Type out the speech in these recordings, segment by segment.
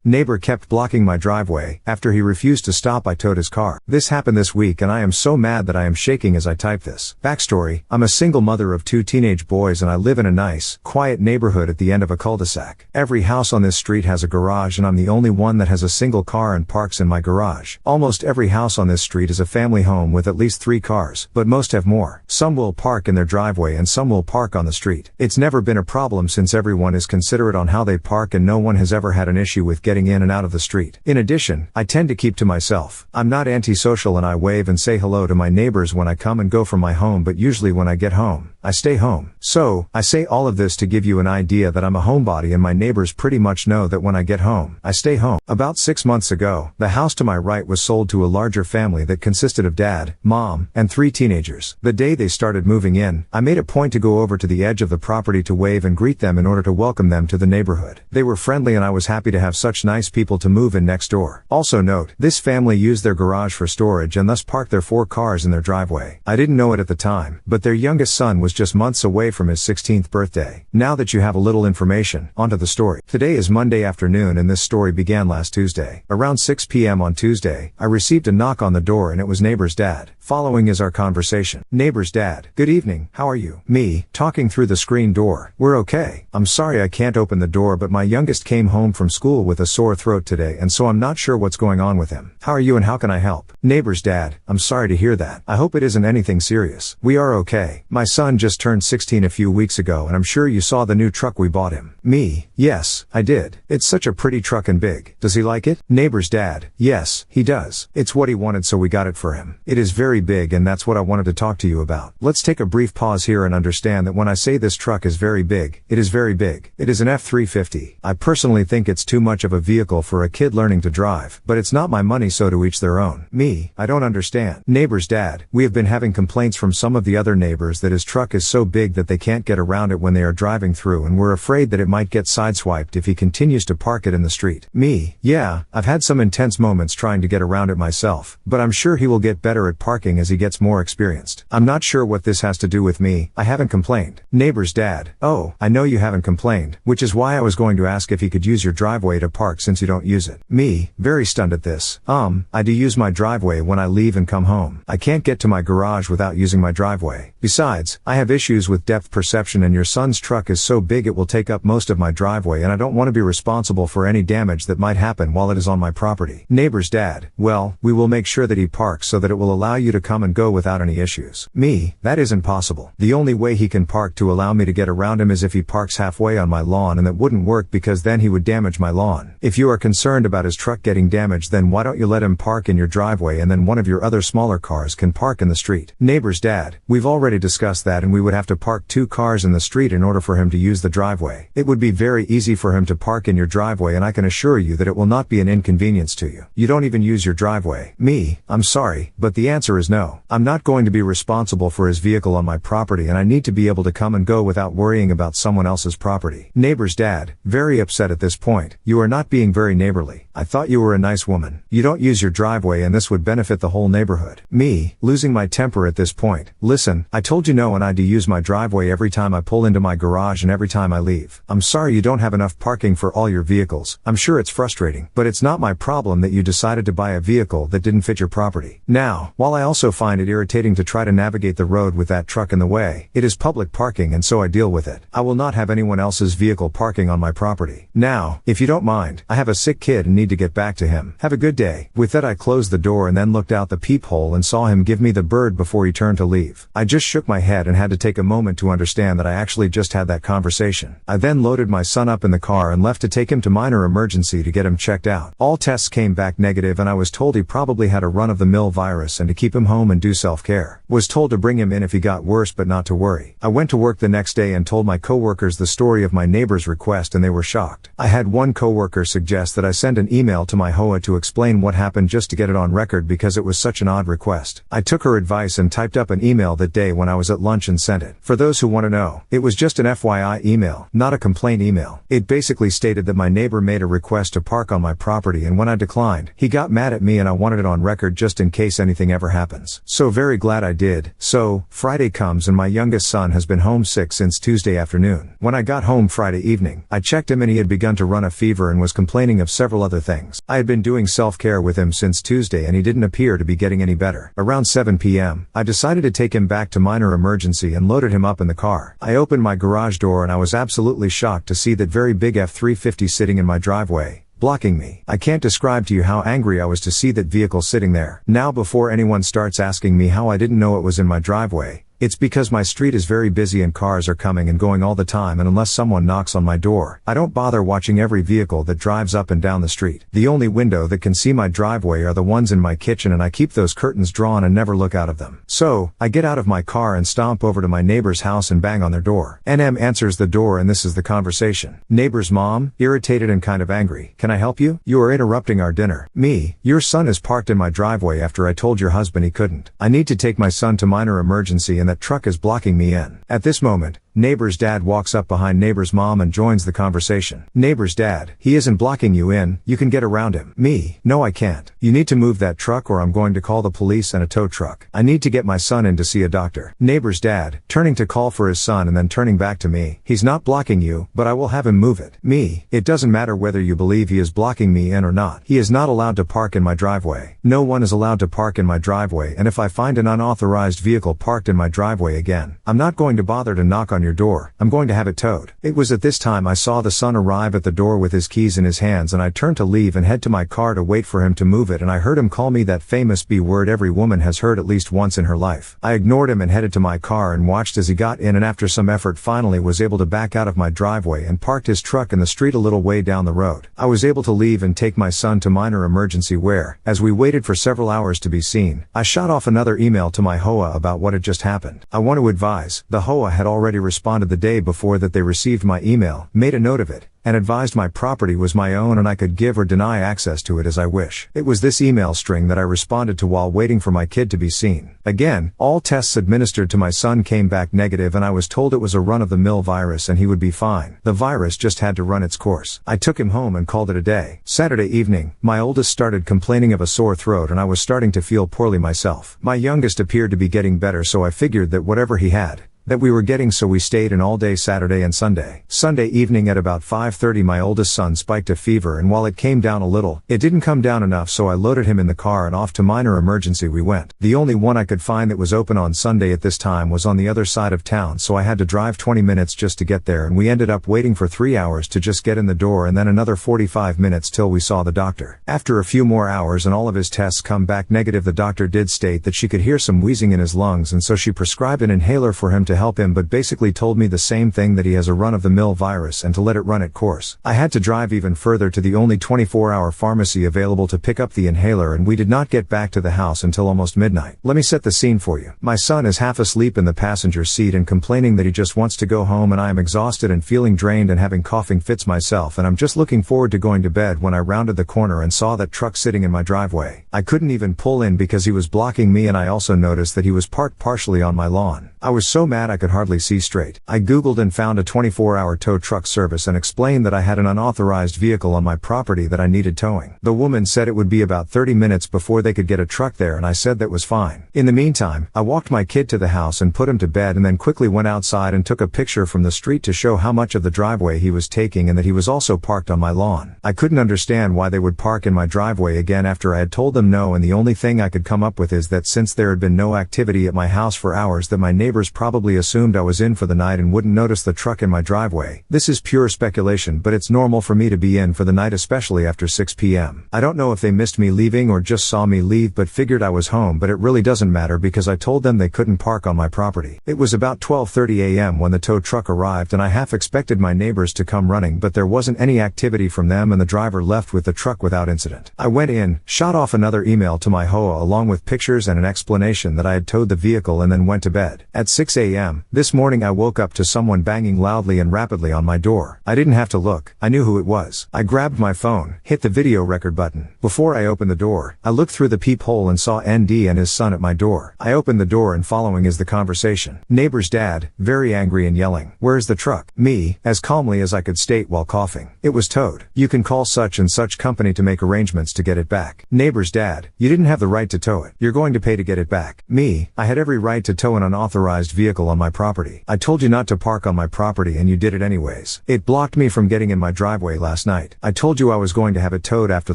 Neighbor kept blocking my driveway. After he refused to stop, I towed his car. This happened this week and I am so mad that I am shaking as I type this. Backstory: I'm a single mother of 2 teenage boys and I live in a nice, quiet neighborhood at the end of a cul-de-sac. Every house on this street has a garage and I'm the only one that has a single car and parks in my garage. Almost every house on this street is a family home with at least 3 cars, but most have more. Some will park in their driveway and some will park on the street. It's never been a problem since everyone is considerate on how they park and no one has ever had an issue with getting in and out of the street. In addition, I tend to keep to myself. I'm not antisocial and I wave and say hello to my neighbors when I come and go from my home, but usually when I get home, I stay home. So, I say all of this to give you an idea that I'm a homebody and my neighbors pretty much know that when I get home, I stay home. About 6 months ago, the house to my right was sold to a larger family that consisted of dad, mom, and 3 teenagers. The day they started moving in, I made a point to go over to the edge of the property to wave and greet them in order to welcome them to the neighborhood. They were friendly and I was happy to have such nice people to move in next door. Also note, this family used their garage for storage and thus parked their 4 cars in their driveway. I didn't know it at the time, but their youngest son was just months away from his 16th birthday. Now that you have a little information, onto the story. Today is Monday afternoon and this story began last Tuesday. Around 6 p.m. on Tuesday, I received a knock on the door and it was neighbor's dad. Following is our conversation. Neighbor's dad: good evening, how are you? Me, talking through the screen door: we're okay. I'm sorry I can't open the door, but my youngest came home from school with a sore throat today and so I'm not sure what's going on with him. How are you and how can I help? Neighbor's dad: I'm sorry to hear that. I hope it isn't anything serious. We are okay. My son just turned 16 a few weeks ago and I'm sure you saw the new truck we bought him. Me: yes, I did. It's such a pretty truck and big. Does he like it? Neighbor's dad: yes, he does. It's what he wanted so we got it for him. It is very big and that's what I wanted to talk to you about. Let's take a brief pause here and understand that when I say this truck is very big, it is very big. It is an F-350. I personally think it's too much of a vehicle for a kid learning to drive, but it's not my money, so to each their own. Me: I don't understand. Neighbor's dad: we have been having complaints from some of the other neighbors that his truck is so big that they can't get around it when they are driving through and we're afraid that it might get sideswiped if he continues to park it in the street. Me: yeah, I've had some intense moments trying to get around it myself, but I'm sure he will get better at parking as he gets more experienced. I'm not sure what this has to do with me. I haven't complained. Neighbor's dad: oh, I know you haven't complained, which is why I was going to ask if he could use your driveway to park since you don't use it. Me, very stunned at this. I do use my driveway when I leave and come home. I can't get to my garage without using my driveway. Besides, I have issues with depth perception and your son's truck is so big it will take up most of my driveway and I don't want to be responsible for any damage that might happen while it is on my property. Neighbor's dad: well, we will make sure that he parks so that it will allow you to come and go without any issues. Me: that isn't possible. The only way he can park to allow me to get around him is if he parks halfway on my lawn, and that wouldn't work because then he would damage my lawn. If you are concerned about his truck getting damaged, then why don't you let him park in your driveway and then one of your other smaller cars can park in the street. Neighbor's dad: we've already discussed that and we would have to park 2 cars in the street in order for him to use the driveway. It would be very easy for him to park in your driveway and I can assure you that it will not be an inconvenience to you. You don't even use your driveway. Me: I'm sorry, but the answer is no. I'm not going to be responsible for his vehicle on my property and I need to be able to come and go without worrying about someone else's property. Neighbor's dad: very upset at this point. You are not being very neighborly. I thought you were a nice woman. You don't use your driveway and this would benefit the whole neighborhood. Me, losing my temper at this point: listen, I told you no and I do use my driveway every time I pull into my garage and every time I leave. I'm sorry you don't have enough parking for all your vehicles. I'm sure it's frustrating, but it's not my problem that you decided to buy a vehicle that didn't fit your property. Now, while I also find it irritating to try to navigate the road with that truck in the way, it is public parking and so I deal with it. I will not have anyone else's vehicle parking on my property. Now, if you don't mind, I have a sick kid and need to get back to him. Have a good day. With that I closed the door and then looked out the peephole and saw him give me the bird before he turned to leave. I just shook my head and had to take a moment to understand that I actually just had that conversation. I then loaded my son up in the car and left to take him to minor emergency to get him checked out. All tests came back negative and I was told he probably had a run-of-the-mill virus and to keep him home and do self-care. Was told to bring him in if he got worse but not to worry. I went to work the next day and told my coworkers the story of my neighbor's request and they were shocked. I had one coworker suggest that I send an email to my HOA to explain what happened just to get it on record because it was such an odd request. I took her advice and typed up an email that day when I was at lunch and person sent it. For those who want to know, it was just an FYI email, not a complaint email. It basically stated that my neighbor made a request to park on my property, and when I declined, he got mad at me and I wanted it on record just in case anything ever happens. So very glad I did. So, Friday comes and my youngest son has been homesick since Tuesday afternoon. When I got home Friday evening, I checked him and he had begun to run a fever and was complaining of several other things. I had been doing self-care with him since Tuesday and he didn't appear to be getting any better. Around 7 p.m., I decided to take him back to minor emergency and loaded him up in the car. I opened my garage door and I was absolutely shocked to see that very big F-350 sitting in my driveway, blocking me. I can't describe to you how angry I was to see that vehicle sitting there. Now, before anyone starts asking me how I didn't know it was in my driveway, it's because my street is very busy and cars are coming and going all the time, and unless someone knocks on my door, I don't bother watching every vehicle that drives up and down the street. The only window that can see my driveway are the ones in my kitchen, and I keep those curtains drawn and never look out of them. So, I get out of my car and stomp over to my neighbor's house and bang on their door. NM answers the door and this is the conversation. Neighbor's mom, irritated and kind of angry. Can I help you? You are interrupting our dinner. Me, your son is parked in my driveway after I told your husband he couldn't. I need to take my son to minor emergency and that truck is blocking me in. At this moment, neighbor's dad walks up behind neighbor's mom and joins the conversation. Neighbor's dad, he isn't blocking you in, you can get around him. Me, no I can't. You need to move that truck or I'm going to call the police and a tow truck. I need to get my son in to see a doctor. Neighbor's dad, turning to call for his son and then turning back to me. He's not blocking you, but I will have him move it. Me, it doesn't matter whether you believe he is blocking me in or not. He is not allowed to park in my driveway. No one is allowed to park in my driveway, and if I find an unauthorized vehicle parked in my driveway again, I'm not going to bother to knock on your door. I'm going to have it towed. It was at this time I saw the son arrive at the door with his keys in his hands, and I turned to leave and head to my car to wait for him to move it, and I heard him call me that famous B word every woman has heard at least once in her life. I ignored him and headed to my car and watched as he got in, and after some effort finally was able to back out of my driveway and parked his truck in the street a little way down the road. I was able to leave and take my son to minor emergency where, as we waited for several hours to be seen, I shot off another email to my HOA about what had just happened. I want to advise, the HOA had already responded the day before that they received my email, made a note of it, and advised my property was my own and I could give or deny access to it as I wish. It was this email string that I responded to while waiting for my kid to be seen. Again, all tests administered to my son came back negative and I was told it was a run-of-the-mill virus and he would be fine. The virus just had to run its course. I took him home and called it a day. Saturday evening, my oldest started complaining of a sore throat and I was starting to feel poorly myself. My youngest appeared to be getting better, so I figured that whatever he had, that we were getting, so we stayed in all day Saturday and Sunday. Sunday evening at about 5:30 my oldest son spiked a fever, and while it came down a little, it didn't come down enough, so I loaded him in the car and off to minor emergency we went. The only one I could find that was open on Sunday at this time was on the other side of town, so I had to drive 20 minutes just to get there, and we ended up waiting for 3 hours to just get in the door and then another 45 minutes till we saw the doctor. After a few more hours and all of his tests come back negative, the doctor did state that she could hear some wheezing in his lungs, and so she prescribed an inhaler for him to help him, but basically told me the same thing, that he has a run-of-the-mill virus and to let it run its course. I had to drive even further to the only 24-hour pharmacy available to pick up the inhaler, and we did not get back to the house until almost midnight. Let me set the scene for you. My son is half asleep in the passenger seat and complaining that he just wants to go home, and I am exhausted and feeling drained and having coughing fits myself, and I'm just looking forward to going to bed when I rounded the corner and saw that truck sitting in my driveway. I couldn't even pull in because he was blocking me, and I also noticed that he was parked partially on my lawn. I was so mad I could hardly see straight. I googled and found a 24-hour tow truck service and explained that I had an unauthorized vehicle on my property that I needed towing. The woman said it would be about 30 minutes before they could get a truck there, and I said that was fine. In the meantime, I walked my kid to the house and put him to bed, and then quickly went outside and took a picture from the street to show how much of the driveway he was taking and that he was also parked on my lawn. I couldn't understand why they would park in my driveway again after I had told them no, and the only thing I could come up with is that since there had been no activity at my house for hours, that my neighbors probably assumed I was in for the night and wouldn't notice the truck in my driveway. This is pure speculation, but it's normal for me to be in for the night, especially after 6 p.m. I don't know if they missed me leaving or just saw me leave but figured I was home, but it really doesn't matter because I told them they couldn't park on my property. It was about 12:30 a.m. when the tow truck arrived, and I half expected my neighbors to come running, but there wasn't any activity from them and the driver left with the truck without incident. I went in, shot off another email to my HOA along with pictures and an explanation that I had towed the vehicle, and then went to bed. At 6 a.m. p.m. This morning I woke up to someone banging loudly and rapidly on my door. I didn't have to look. I knew who it was. I grabbed my phone, hit the video record button. Before I opened the door, I looked through the peephole and saw ND and his son at my door. I opened the door and following is the conversation. Neighbor's dad, very angry and yelling, "Where's the truck?" Me, as calmly as I could state while coughing, "It was towed. You can call such and such company to make arrangements to get it back." Neighbor's dad, "You didn't have the right to tow it. You're going to pay to get it back." Me, "I had every right to tow an unauthorized vehicle on my property. I told you not to park on my property and you did it anyways. It blocked me from getting in my driveway last night. I told you I was going to have it towed after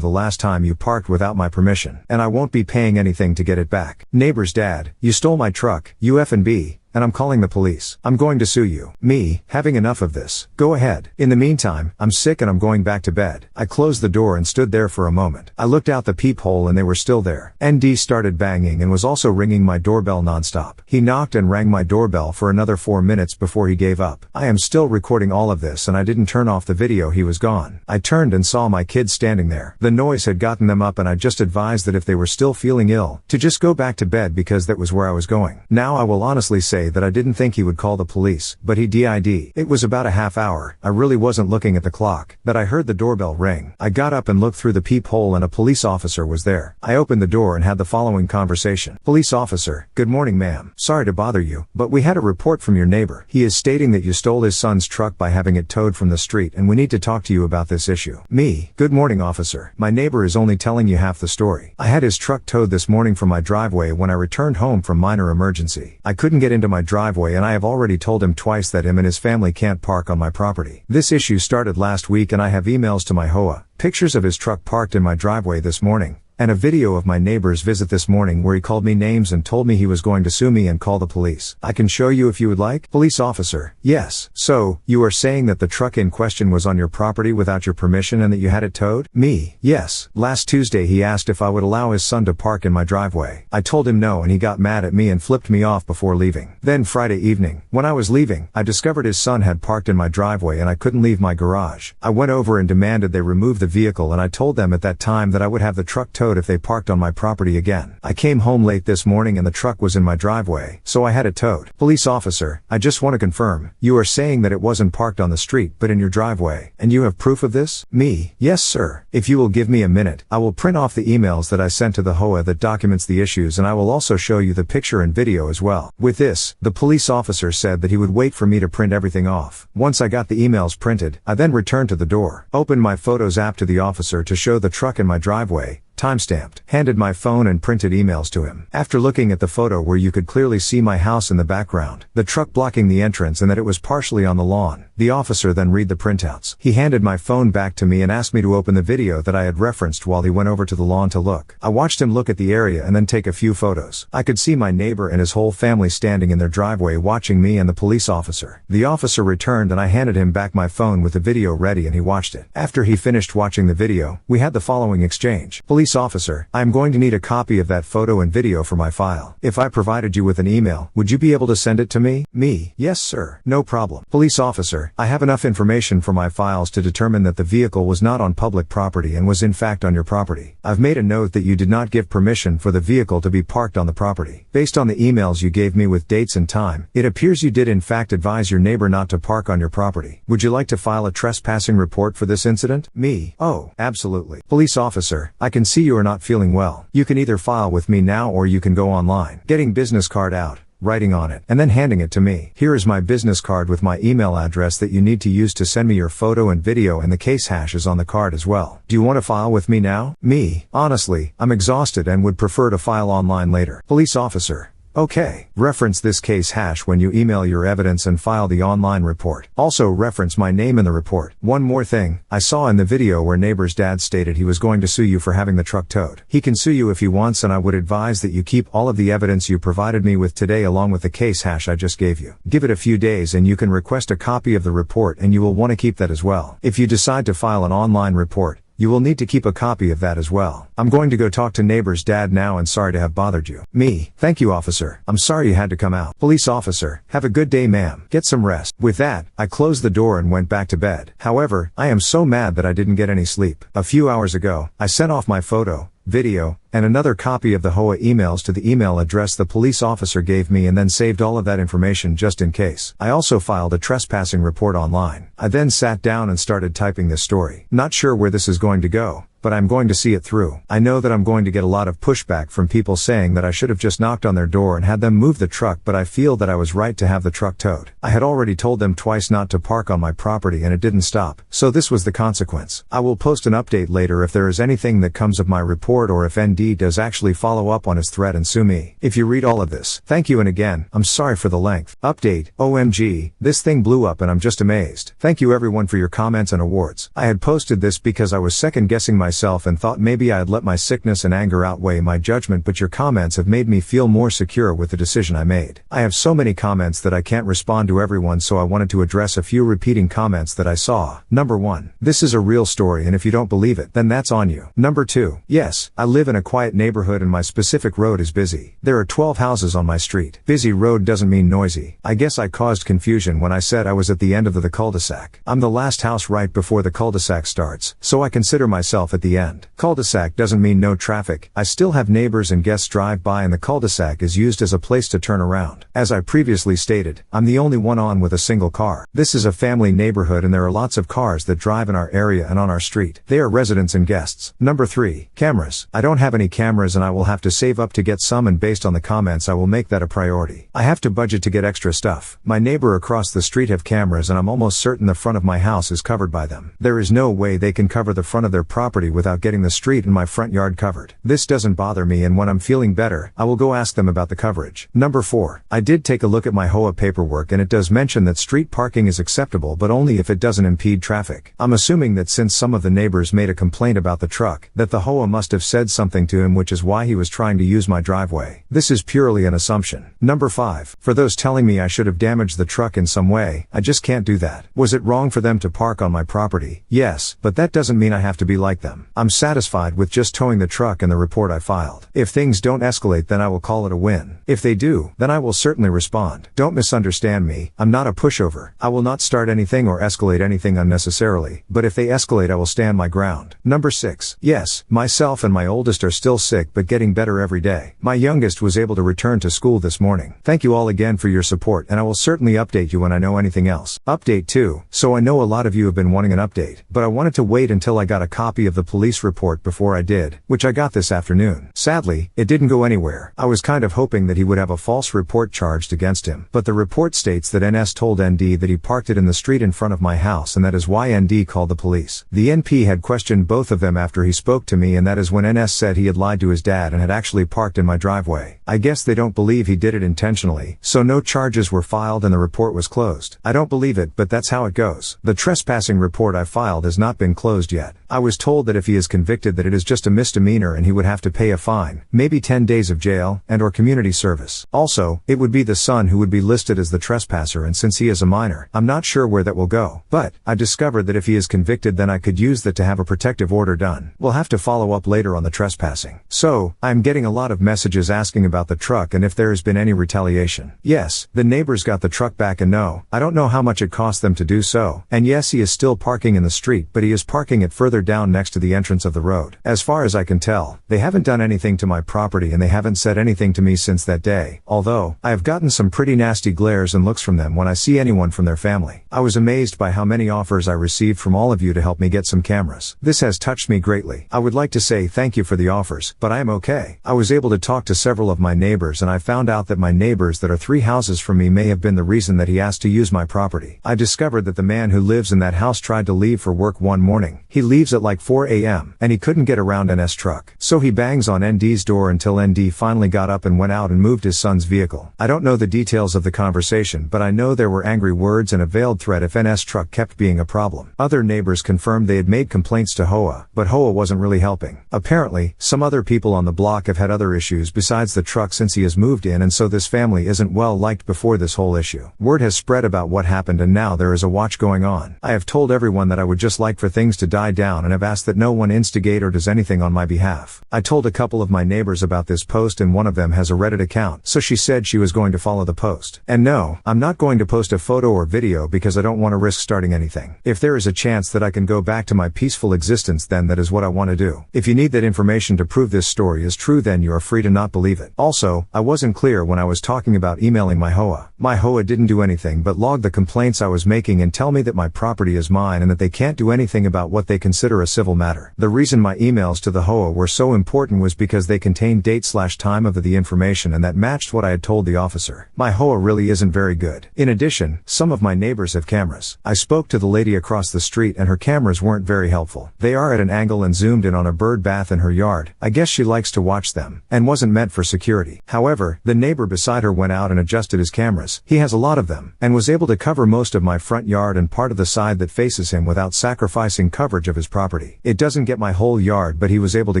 the last time you parked without my permission, and I won't be paying anything to get it back." Neighbor's dad, "You stole my truck, you F&B. And I'm calling the police. I'm going to sue you." Me, having enough of this. "Go ahead. In the meantime, I'm sick and I'm going back to bed." I closed the door and stood there for a moment. I looked out the peephole and they were still there. ND started banging and was also ringing my doorbell nonstop. He knocked and rang my doorbell for another 4 minutes before he gave up. I am still recording all of this and I didn't turn off the video. He was gone. I turned and saw my kids standing there. The noise had gotten them up and I just advised that if they were still feeling ill, to just go back to bed because that was where I was going. Now I will honestly say that I didn't think he would call the police, but he did. It was about a half hour, I really wasn't looking at the clock, that I heard the doorbell ring. I got up and looked through the peephole and a police officer was there. I opened the door and had the following conversation. Police officer, "Good morning ma'am. Sorry to bother you, but we had a report from your neighbor. He is stating that you stole his son's truck by having it towed from the street and we need to talk to you about this issue." Me, "Good morning officer. My neighbor is only telling you half the story. I had his truck towed this morning from my driveway when I returned home from minor emergency. I couldn't get into my driveway and I have already told him twice that him and his family can't park on my property. This issue started last week and I have emails to my HOA, pictures of his truck parked in my driveway this morning, and a video of my neighbor's visit this morning where he called me names and told me he was going to sue me and call the police. I can show you if you would like." Police officer, "Yes. So, you are saying that the truck in question was on your property without your permission and that you had it towed?" Me, "Yes. Last Tuesday he asked if I would allow his son to park in my driveway. I told him no and he got mad at me and flipped me off before leaving. Then Friday evening, when I was leaving, I discovered his son had parked in my driveway and I couldn't leave my garage. I went over and demanded they remove the vehicle and I told them at that time that I would have the truck towed if they parked on my property again. I came home late this morning and the truck was in my driveway, so I had it towed." Police officer, "I just want to confirm, you are saying that it wasn't parked on the street but in your driveway, and you have proof of this?" Me, "Yes sir. If you will give me a minute, I will print off the emails that I sent to the HOA that documents the issues and I will also show you the picture and video as well." With this, the police officer said that he would wait for me to print everything off. Once I got the emails printed, I then returned to the door, opened my Photos app to the officer to show the truck in my driveway, timestamped, handed my phone and printed emails to him. After looking at the photo where you could clearly see my house in the background, the truck blocking the entrance and that it was partially on the lawn, the officer then read the printouts. He handed my phone back to me and asked me to open the video that I had referenced while he went over to the lawn to look. I watched him look at the area and then take a few photos. I could see my neighbor and his whole family standing in their driveway watching me and the police officer. The officer returned and I handed him back my phone with the video ready and he watched it. After he finished watching the video, we had the following exchange. Police officer, "I am going to need a copy of that photo and video for my file. If I provided you with an email, would you be able to send it to me?" Me, "Yes sir. No problem." Police officer, "I have enough information for my files to determine that the vehicle was not on public property and was in fact on your property. I've made a note that you did not give permission for the vehicle to be parked on the property. Based on the emails you gave me with dates and time, it appears you did in fact advise your neighbor not to park on your property. Would you like to file a trespassing report for this incident?" Me, "Oh, absolutely." Police officer, "I can see you are not feeling well. You can either file with me now or you can go online. Getting business card out, writing on it, and then handing it to me. Here is my business card with my email address that you need to use to send me your photo and video and the case hash is on the card as well. Do you want to file with me now?" Me, "Honestly, I'm exhausted and would prefer to file online later." Police officer, "Okay. Reference this case hash when you email your evidence and file the online report. Also reference my name in the report. One more thing, I saw in the video where neighbor's dad stated he was going to sue you for having the truck towed. He can sue you if he wants and I would advise that you keep all of the evidence you provided me with today along with the case hash I just gave you. Give it a few days and you can request a copy of the report and you will want to keep that as well. If you decide to file an online report, you will need to keep a copy of that as well. I'm going to go talk to neighbor's dad now and sorry to have bothered you." Me, "Thank you officer. I'm sorry you had to come out." Police officer, "Have a good day ma'am. Get some rest." With that, I closed the door and went back to bed. However, I am so mad that I didn't get any sleep. A few hours ago, I sent off my photo, video, and another copy of the HOA emails to the email address the police officer gave me, and then saved all of that information just in case. I also filed a trespassing report online. I then sat down and started typing this story. Not sure where this is going to go, but I'm going to see it through. I know that I'm going to get a lot of pushback from people saying that I should have just knocked on their door and had them move the truck, but I feel that I was right to have the truck towed. I had already told them twice not to park on my property and it didn't stop, so this was the consequence. I will post an update later if there is anything that comes of my report, or if ND does actually follow up on his threat and sue me. If you read all of this, thank you, and again, I'm sorry for the length. Update, OMG, this thing blew up and I'm just amazed. Thank you everyone for your comments and awards. I had posted this because I was second guessing myself and thought maybe I had let my sickness and anger outweigh my judgment, but your comments have made me feel more secure with the decision I made. I have so many comments that I can't respond to everyone, so I wanted to address a few repeating comments that I saw. Number 1. This is a real story, and if you don't believe it, then that's on you. Number 2. Yes, I live in a quiet neighborhood and my specific road is busy. There are 12 houses on my street. Busy road doesn't mean noisy. I guess I caused confusion when I said I was at the end of the cul-de-sac. I'm the last house right before the cul-de-sac starts, so I consider myself at the end. Cul-de-sac doesn't mean no traffic. I still have neighbors and guests drive by, and the cul-de-sac is used as a place to turn around. As I previously stated, I'm the only one on with a single car. This is a family neighborhood and there are lots of cars that drive in our area and on our street. They are residents and guests. Number 3. Cameras. I don't have any cameras and I will have to save up to get some, and based on the comments I will make that a priority. I have to budget to get extra stuff. My neighbor across the street have cameras and I'm almost certain the front of my house is covered by them. There is no way they can cover the front of their property without getting the street and my front yard covered. This doesn't bother me, and when I'm feeling better, I will go ask them about the coverage. Number 4. I did take a look at my HOA paperwork and it does mention that street parking is acceptable, but only if it doesn't impede traffic. I'm assuming that since some of the neighbors made a complaint about the truck, that the HOA must have said something to him, which is why he was trying to use my driveway. This is purely an assumption. Number 5. For those telling me I should have damaged the truck in some way, I just can't do that. Was it wrong for them to park on my property? Yes, but that doesn't mean I have to be like them. I'm satisfied with just towing the truck and the report I filed. If things don't escalate, then I will call it a win. If they do, then I will certainly respond. Don't misunderstand me, I'm not a pushover. I will not start anything or escalate anything unnecessarily, but if they escalate I will stand my ground. Number 6. Yes, myself and my oldest are still sick but getting better every day. My youngest was able to return to school this morning. Thank you all again for your support, and I will certainly update you when I know anything else. Update 2. So I know a lot of you have been wanting an update, but I wanted to wait until I got a copy of the police report before I did, which I got this afternoon. Sadly, it didn't go anywhere. I was kind of hoping that he would have a false report charged against him, but the report states that NS told ND that he parked it in the street in front of my house, and that is why ND called the police. The NP had questioned both of them after he spoke to me, and that is when NS said he had lied to his dad and had actually parked in my driveway. I guess they don't believe he did it intentionally, so no charges were filed and the report was closed. I don't believe it, but that's how it goes. The trespassing report I filed has not been closed yet. I was told that if he is convicted that it is just a misdemeanor and he would have to pay a fine, maybe 10 days of jail, and or community service. Also, it would be the son who would be listed as the trespasser, and since he is a minor, I'm not sure where that will go. But I discovered that if he is convicted, then I could use that to have a protective order done. We'll have to follow up later on the trespassing. So, I'm getting a lot of messages asking about the truck and if there has been any retaliation. Yes, the neighbors got the truck back, and no, I don't know how much it cost them to do so. And yes, he is still parking in the street, but he is parking it further down next to the entrance of the road. As far as I can tell, they haven't done anything to my property and they haven't said anything to me since that day, although I have gotten some pretty nasty glares and looks from them when I see anyone from their family. I was amazed by how many offers I received from all of you to help me get some cameras. This has touched me greatly. I would like to say thank you for the offers, but I am okay. I was able to talk to several of my neighbors and I found out that my neighbors that are 3 houses from me may have been the reason that he asked to use my property. I discovered that the man who lives in that house tried to leave for work one morning. He leaves at like 4 a.m. and he couldn't get around NS truck. So he bangs on ND's door until ND finally got up and went out and moved his son's vehicle. I don't know the details of the conversation, but I know there were angry words and a veiled threat if NS truck kept being a problem. Other neighbors confirmed they had made complaints to HOA, but HOA wasn't really helping. Apparently, some other people on the block have had other issues besides the truck since he has moved in, and so this family isn't well liked before this whole issue. Word has spread about what happened and now there is a watch going on. I have told everyone that I would just like for things to die down and have asked that no one instigate or does anything on my behalf. I told a couple of my neighbors about this post and one of them has a Reddit account, so she said she was going to follow the post. And no, I'm not going to post a photo or video because I don't want to risk starting anything. If there is a chance that I can go back to my peaceful existence, then that is what I want to do. If you need that information to to prove this story is true, then you are free to not believe it. Also, I wasn't clear when I was talking about emailing my HOA. My HOA didn't do anything but log the complaints I was making and tell me that my property is mine and that they can't do anything about what they consider a civil matter. The reason my emails to the HOA were so important was because they contained date/time of the information, and that matched what I had told the officer. My HOA really isn't very good. In addition, some of my neighbors have cameras. I spoke to the lady across the street and her cameras weren't very helpful. They are at an angle and zoomed in on a bird bath in her yard. I guess she likes to watch them, and wasn't meant for security. However, the neighbor beside her went out and adjusted his cameras. He has a lot of them, and was able to cover most of my front yard and part of the side that faces him without sacrificing coverage of his property. It doesn't get my whole yard, but he was able to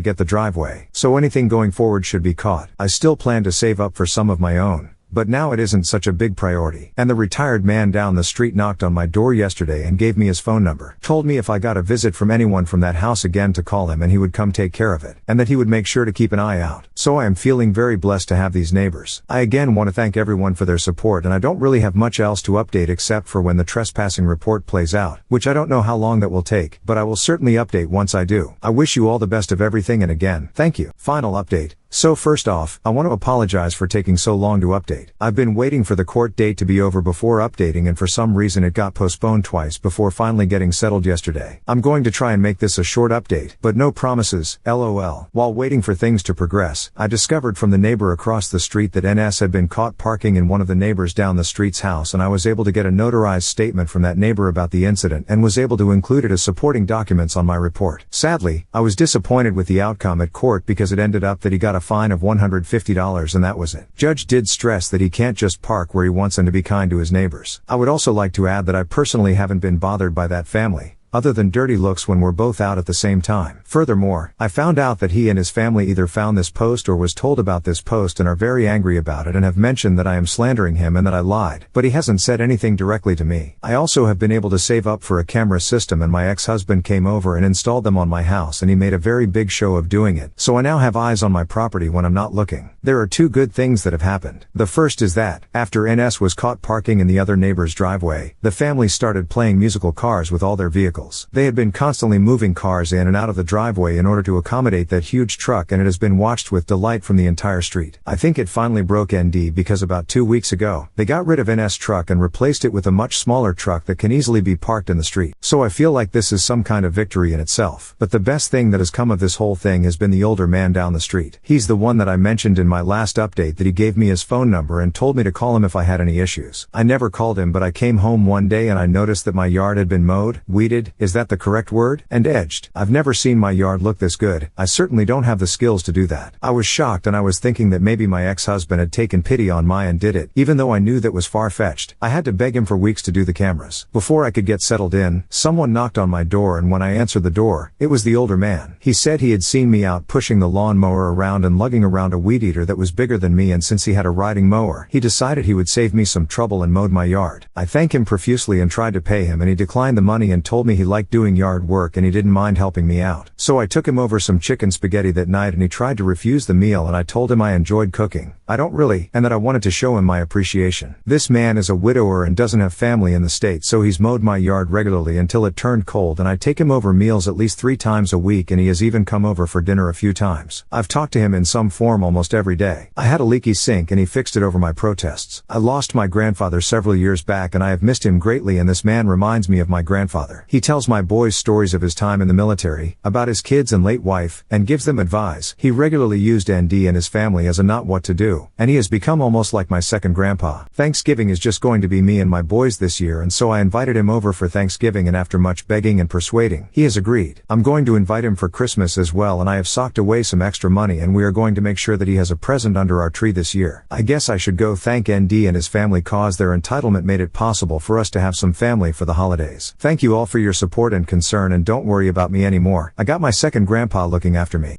get the driveway. So anything going forward should be caught. I still plan to save up for some of my own, but now it isn't such a big priority. And the retired man down the street knocked on my door yesterday and gave me his phone number. Told me if I got a visit from anyone from that house again to call him and he would come take care of it. And that he would make sure to keep an eye out. So I am feeling very blessed to have these neighbors. I again want to thank everyone for their support, and I don't really have much else to update except for when the trespassing report plays out, which I don't know how long that will take, but I will certainly update once I do. I wish you all the best of everything, and again, thank you. Final update. So first off, I want to apologize for taking so long to update. I've been waiting for the court date to be over before updating, and for some reason it got postponed twice before finally getting settled yesterday. I'm going to try and make this a short update, but no promises, lol. While waiting for things to progress, I discovered from the neighbor across the street that NS had been caught parking in one of the neighbors down the street's house, and I was able to get a notarized statement from that neighbor about the incident and was able to include it as supporting documents on my report. Sadly, I was disappointed with the outcome at court because it ended up that he got a fine of $150 and that was it. Judge did stress that he can't just park where he wants and to be kind to his neighbors. I would also like to add that I personally haven't been bothered by that family, other than dirty looks when we're both out at the same time. Furthermore, I found out that he and his family either found this post or was told about this post and are very angry about it and have mentioned that I am slandering him and that I lied, but he hasn't said anything directly to me. I also have been able to save up for a camera system, and my ex-husband came over and installed them on my house, and he made a very big show of doing it, so I now have eyes on my property when I'm not looking. There are two good things that have happened. The first is that, after NS was caught parking in the other neighbor's driveway, the family started playing musical cars with all their vehicles. They had been constantly moving cars in and out of the driveway in order to accommodate that huge truck, and it has been watched with delight from the entire street. I think it finally broke ND because about 2 weeks ago, they got rid of NS truck and replaced it with a much smaller truck that can easily be parked in the street. So I feel like this is some kind of victory in itself. But the best thing that has come of this whole thing has been the older man down the street. He's the one that I mentioned in my last update that he gave me his phone number and told me to call him if I had any issues. I never called him, but I came home one day and I noticed that my yard had been mowed, weeded, is that the correct word? And edged. I've never seen my yard look this good. I certainly don't have the skills to do that. I was shocked, and I was thinking that maybe my ex-husband had taken pity on me and did it, even though I knew that was far-fetched. I had to beg him for weeks to do the cameras. Before I could get settled in, someone knocked on my door, and when I answered the door, it was the older man. He said he had seen me out pushing the lawnmower around and lugging around a weed eater that was bigger than me, and since he had a riding mower, he decided he would save me some trouble and mowed my yard. I thanked him profusely and tried to pay him, and he declined the money and told me he liked doing yard work and he didn't mind helping me out. So I took him over some chicken spaghetti that night, and he tried to refuse the meal, and I told him I enjoyed cooking. I don't really, and that I wanted to show him my appreciation. This man is a widower and doesn't have family in the States, so he's mowed my yard regularly until it turned cold, and I take him over meals at least 3 times a week, and he has even come over for dinner a few times. I've talked to him in some form almost every day. I had a leaky sink and he fixed it over my protests. I lost my grandfather several years back and I have missed him greatly, and this man reminds me of my grandfather. He tells my boys stories of his time in the military, about his kids and late wife, and gives them advice. He regularly used ND and his family as a not what to do, and he has become almost like my second grandpa. Thanksgiving is just going to be me and my boys this year, and so I invited him over for Thanksgiving, and after much begging and persuading, he has agreed. I'm going to invite him for Christmas as well, and I have socked away some extra money, and we are going to make sure that he has a present under our tree this year. I guess I should go thank ND and his family, cause their entitlement made it possible for us to have some family for the holidays. Thank you all for your support and concern, and don't worry about me anymore. I got my second grandpa looking after me.